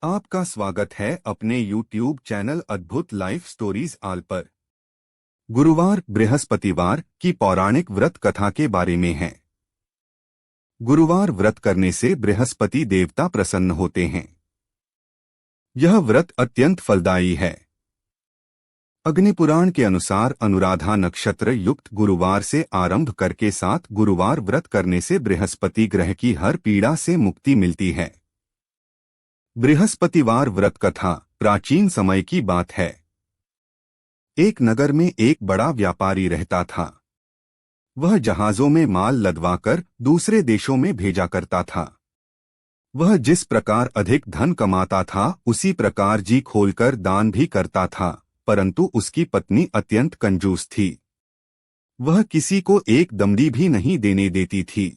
आपका स्वागत है अपने YouTube चैनल अद्भुत लाइफ स्टोरीज आल पर। गुरुवार बृहस्पतिवार की पौराणिक व्रत कथा के बारे में है। गुरुवार व्रत करने से बृहस्पति देवता प्रसन्न होते हैं। यह व्रत अत्यंत फलदायी है। अग्निपुराण के अनुसार अनुराधा नक्षत्र युक्त गुरुवार से आरंभ करके 7 गुरुवार व्रत करने से बृहस्पति ग्रह की हर पीड़ा से मुक्ति मिलती है। बृहस्पतिवार व्रत कथा प्राचीन समय की बात है। एक नगर में एक बड़ा व्यापारी रहता था। वह जहाजों में माल लदवाकर दूसरे देशों में भेजा करता था। वह जिस प्रकार अधिक धन कमाता था उसी प्रकार जी खोलकर दान भी करता था, परंतु उसकी पत्नी अत्यंत कंजूस थी। वह किसी को एक दमड़ी भी नहीं देने देती थी।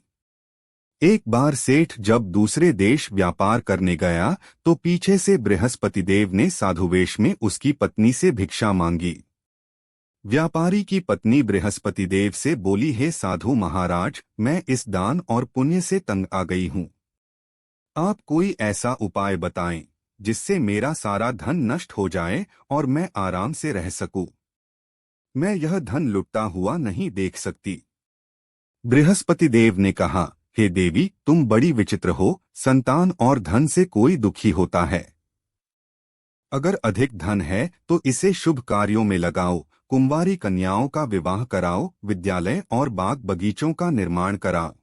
एक बार सेठ जब दूसरे देश व्यापार करने गया तो पीछे से बृहस्पति देव ने साधुवेश में उसकी पत्नी से भिक्षा मांगी। व्यापारी की पत्नी बृहस्पति देव से बोली, हे साधु महाराज, मैं इस दान और पुण्य से तंग आ गई हूँ। आप कोई ऐसा उपाय बताएं जिससे मेरा सारा धन नष्ट हो जाए और मैं आराम से रह सकूं। मैं यह धन लुटता हुआ नहीं देख सकती। बृहस्पति देव ने कहा, हे देवी, तुम बड़ी विचित्र हो। संतान और धन से कोई दुखी होता है। अगर अधिक धन है तो इसे शुभ कार्यों में लगाओ, कुंवारी कन्याओं का विवाह कराओ, विद्यालय और बाग बगीचों का निर्माण कराओ।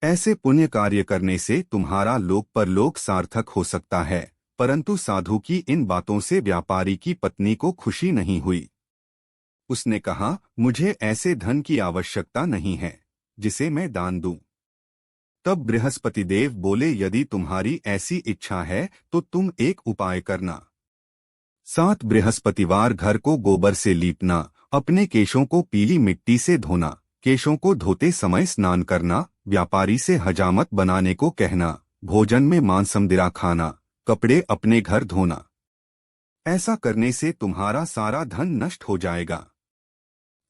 ऐसे पुण्य कार्य करने से तुम्हारा लोक परलोक सार्थक हो सकता है। परंतु साधु की इन बातों से व्यापारी की पत्नी को खुशी नहीं हुई। उसने कहा, मुझे ऐसे धन की आवश्यकता नहीं है जिसे मैं दान दूं। तब बृहस्पति देव बोले, यदि तुम्हारी ऐसी इच्छा है तो तुम एक उपाय करना। 7 बृहस्पतिवार घर को गोबर से लीपना, अपने केशों को पीली मिट्टी से धोना, केशों को धोते समय स्नान करना, व्यापारी से हजामत बनाने को कहना, भोजन में मांसमदिरा खाना, कपड़े अपने घर धोना। ऐसा करने से तुम्हारा सारा धन नष्ट हो जाएगा।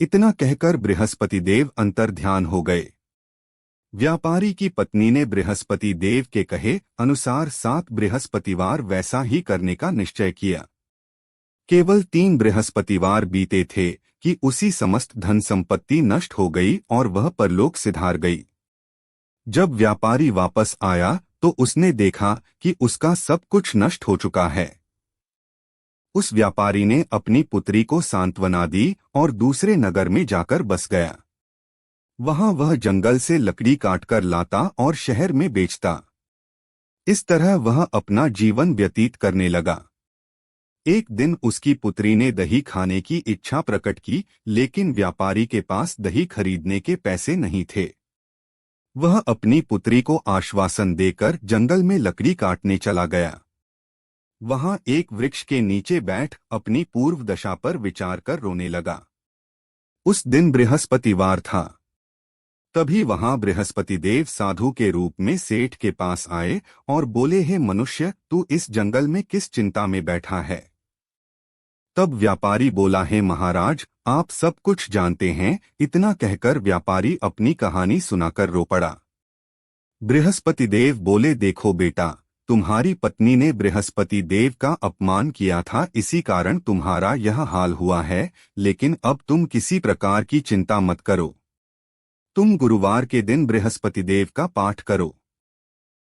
इतना कहकर बृहस्पति देव अंतर्ध्यान हो गए। व्यापारी की पत्नी ने बृहस्पति देव के कहे अनुसार 7 बृहस्पतिवार वैसा ही करने का निश्चय किया। केवल 3 बृहस्पतिवार बीते थे कि उसी समस्त धन संपत्ति नष्ट हो गई और वह परलोक सिधार गई। जब व्यापारी वापस आया तो उसने देखा कि उसका सब कुछ नष्ट हो चुका है। उस व्यापारी ने अपनी पुत्री को सांत्वना दी और दूसरे नगर में जाकर बस गया। वहां वह जंगल से लकड़ी काटकर लाता और शहर में बेचता। इस तरह वह अपना जीवन व्यतीत करने लगा। एक दिन उसकी पुत्री ने दही खाने की इच्छा प्रकट की, लेकिन व्यापारी के पास दही खरीदने के पैसे नहीं थे। वह अपनी पुत्री को आश्वासन देकर जंगल में लकड़ी काटने चला गया। वहां एक वृक्ष के नीचे बैठ अपनी पूर्व दशा पर विचार कर रोने लगा। उस दिन बृहस्पतिवार था। तभी वहां बृहस्पति देव साधु के रूप में सेठ के पास आए और बोले, हे मनुष्य, तू इस जंगल में किस चिंता में बैठा है? तब व्यापारी बोला, हे महाराज, आप सब कुछ जानते हैं। इतना कहकर व्यापारी अपनी कहानी सुनाकर रो पड़ा। बृहस्पति देव बोले, देखो बेटा, तुम्हारी पत्नी ने बृहस्पति देव का अपमान किया था, इसी कारण तुम्हारा यह हाल हुआ है। लेकिन अब तुम किसी प्रकार की चिंता मत करो। तुम गुरुवार के दिन बृहस्पति देव का पाठ करो।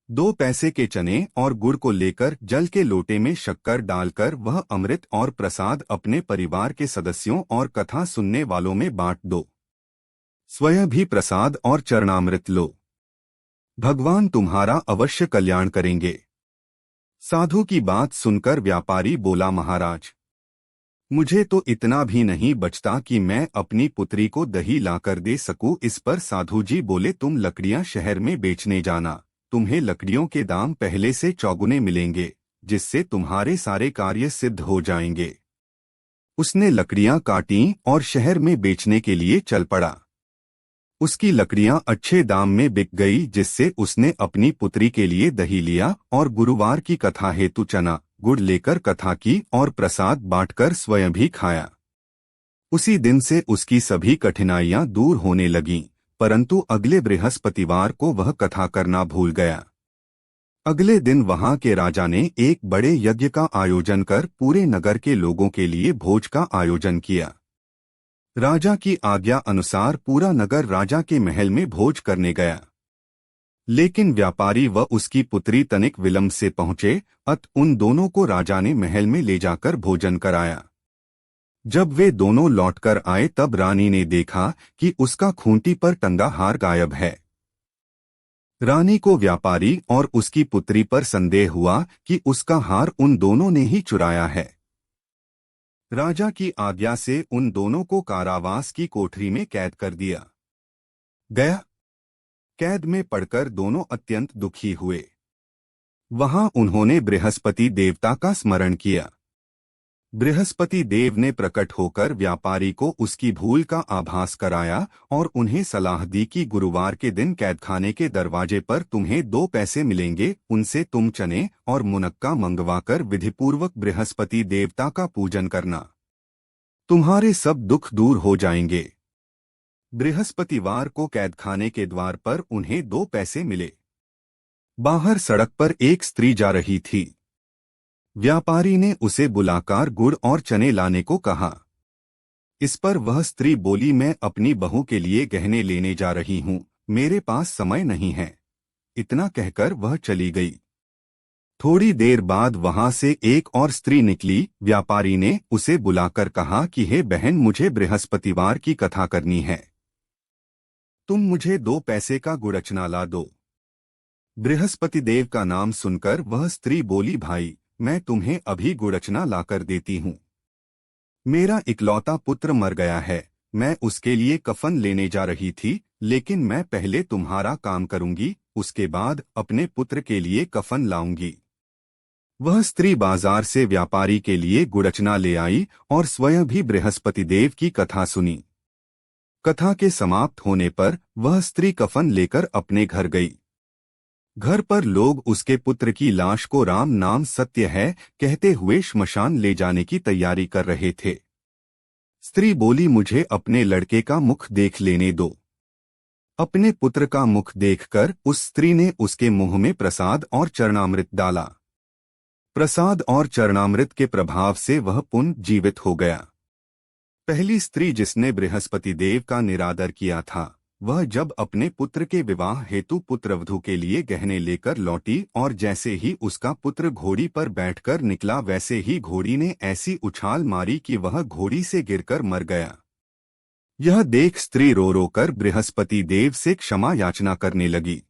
2 पैसे के चने और गुड़ को लेकर जल के लोटे में शक्कर डालकर वह अमृत और प्रसाद अपने परिवार के सदस्यों और कथा सुनने वालों में बांट दो। स्वयं भी प्रसाद और चरणामृत लो। भगवान तुम्हारा अवश्य कल्याण करेंगे। साधु की बात सुनकर व्यापारी बोला, महाराज, मुझे तो इतना भी नहीं बचता कि मैं अपनी पुत्री को दही लाकर दे सकूं। इस पर साधु जी बोले, तुम लकड़ियां शहर में बेचने जाना, तुम्हें लकड़ियों के दाम पहले से चौगुने मिलेंगे, जिससे तुम्हारे सारे कार्य सिद्ध हो जाएंगे। उसने लकड़ियां काटी और शहर में बेचने के लिए चल पड़ा। उसकी लकड़ियां अच्छे दाम में बिक गई, जिससे उसने अपनी पुत्री के लिए दही लिया और गुरुवार की कथा हेतु चना गुड़ लेकर कथा की और प्रसाद बांटकर स्वयं भी खाया। उसी दिन से उसकी सभी कठिनाइयां दूर होने लगीं, परंतु अगले बृहस्पतिवार को वह कथा करना भूल गया। अगले दिन वहां के राजा ने एक बड़े यज्ञ का आयोजन कर पूरे नगर के लोगों के लिए भोज का आयोजन किया। राजा की आज्ञा अनुसार पूरा नगर राजा के महल में भोज करने गया। लेकिन व्यापारी व उसकी पुत्री तनिक विलंब से पहुंचे, उन दोनों को राजा ने महल में ले जाकर भोजन कराया। जब वे दोनों लौटकर आए तब रानी ने देखा कि उसका खूंटी पर टंगा हार गायब है। रानी को व्यापारी और उसकी पुत्री पर संदेह हुआ कि उसका हार उन दोनों ने ही चुराया है। राजा की आज्ञा से उन दोनों को कारावास की कोठरी में कैद कर दिया गया। कैद में पड़कर दोनों अत्यंत दुखी हुए। वहां उन्होंने बृहस्पति देवता का स्मरण किया। बृहस्पति देव ने प्रकट होकर व्यापारी को उसकी भूल का आभास कराया और उन्हें सलाह दी कि गुरुवार के दिन कैदखाने के दरवाजे पर तुम्हें 2 पैसे मिलेंगे, उनसे तुम चने और मुनक्का मंगवाकर विधिपूर्वक बृहस्पति देवता का पूजन करना। तुम्हारे सब दुख दूर हो जाएंगे। बृहस्पतिवार को कैदखाने के द्वार पर उन्हें 2 पैसे मिले। बाहर सड़क पर एक स्त्री जा रही थी। व्यापारी ने उसे बुलाकर गुड़ और चने लाने को कहा। इस पर वह स्त्री बोली, मैं अपनी बहू के लिए गहने लेने जा रही हूं, मेरे पास समय नहीं है। इतना कहकर वह चली गई। थोड़ी देर बाद वहां से एक और स्त्री निकली। व्यापारी ने उसे बुलाकर कहा कि हे बहन, मुझे बृहस्पतिवार की कथा करनी है, तुम मुझे 2 पैसे का गुड़चना ला दो। बृहस्पति देव का नाम सुनकर वह स्त्री बोली, भाई मैं तुम्हें अभी गुड़चना लाकर देती हूँ। मेरा इकलौता पुत्र मर गया है, मैं उसके लिए कफन लेने जा रही थी, लेकिन मैं पहले तुम्हारा काम करूंगी, उसके बाद अपने पुत्र के लिए कफन लाऊंगी। वह स्त्री बाजार से व्यापारी के लिए गुड़चना ले आई और स्वयं भी बृहस्पति देव की कथा सुनी। कथा के समाप्त होने पर वह स्त्री कफन लेकर अपने घर गई। घर पर लोग उसके पुत्र की लाश को राम नाम सत्य है कहते हुए श्मशान ले जाने की तैयारी कर रहे थे। स्त्री बोली, मुझे अपने लड़के का मुख देख लेने दो। अपने पुत्र का मुख देखकर उस स्त्री ने उसके मुंह में प्रसाद और चरणामृत डाला। प्रसाद और चरणामृत के प्रभाव से वह पुनर्जीवित हो गया। पहली स्त्री जिसने बृहस्पति देव का निरादर किया था, वह जब अपने पुत्र के विवाह हेतु पुत्रवधू के लिए गहने लेकर लौटी और जैसे ही उसका पुत्र घोड़ी पर बैठकर निकला, वैसे ही घोड़ी ने ऐसी उछाल मारी कि वह घोड़ी से गिरकर मर गया। यह देख स्त्री रो रो कर बृहस्पति देव से क्षमा याचना करने लगी।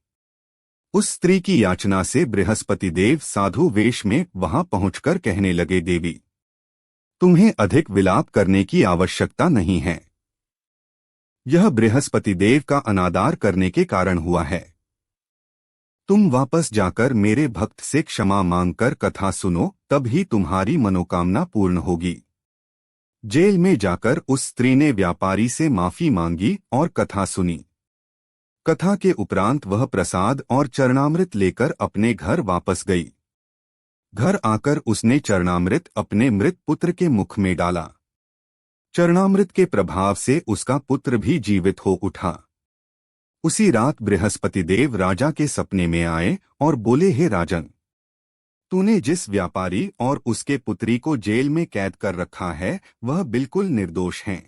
उस स्त्री की याचना से बृहस्पति देव साधु वेश में वहां पहुंचकर कहने लगे, देवी तुम्हें अधिक विलाप करने की आवश्यकता नहीं है। यह बृहस्पति देव का अनादर करने के कारण हुआ है। तुम वापस जाकर मेरे भक्त से क्षमा मांगकर कथा सुनो, तब ही तुम्हारी मनोकामना पूर्ण होगी। जेल में जाकर उस स्त्री ने व्यापारी से माफी मांगी और कथा सुनी। कथा के उपरांत वह प्रसाद और चरणामृत लेकर अपने घर वापस गई। घर आकर उसने चरणामृत अपने मृत पुत्र के मुख में डाला। चरणामृत के प्रभाव से उसका पुत्र भी जीवित हो उठा। उसी रात बृहस्पति देव राजा के सपने में आए और बोले, हे राजन, तूने जिस व्यापारी और उसके पुत्री को जेल में कैद कर रखा है वह बिल्कुल निर्दोष हैं।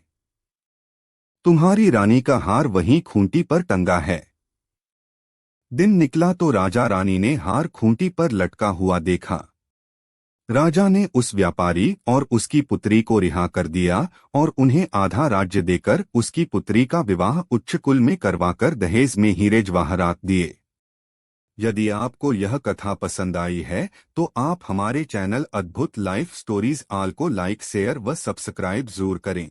तुम्हारी रानी का हार वहीं खूंटी पर टंगा है। दिन निकला तो राजा रानी ने हार खूंटी पर लटका हुआ देखा। राजा ने उस व्यापारी और उसकी पुत्री को रिहा कर दिया और उन्हें आधा राज्य देकर उसकी पुत्री का विवाह उच्च कुल में करवाकर दहेज में हीरे जवाहरात दिए। यदि आपको यह कथा पसंद आई है तो आप हमारे चैनल अद्भुत लाइफ स्टोरीज आल को लाइक, शेयर व सब्सक्राइब जरूर करें।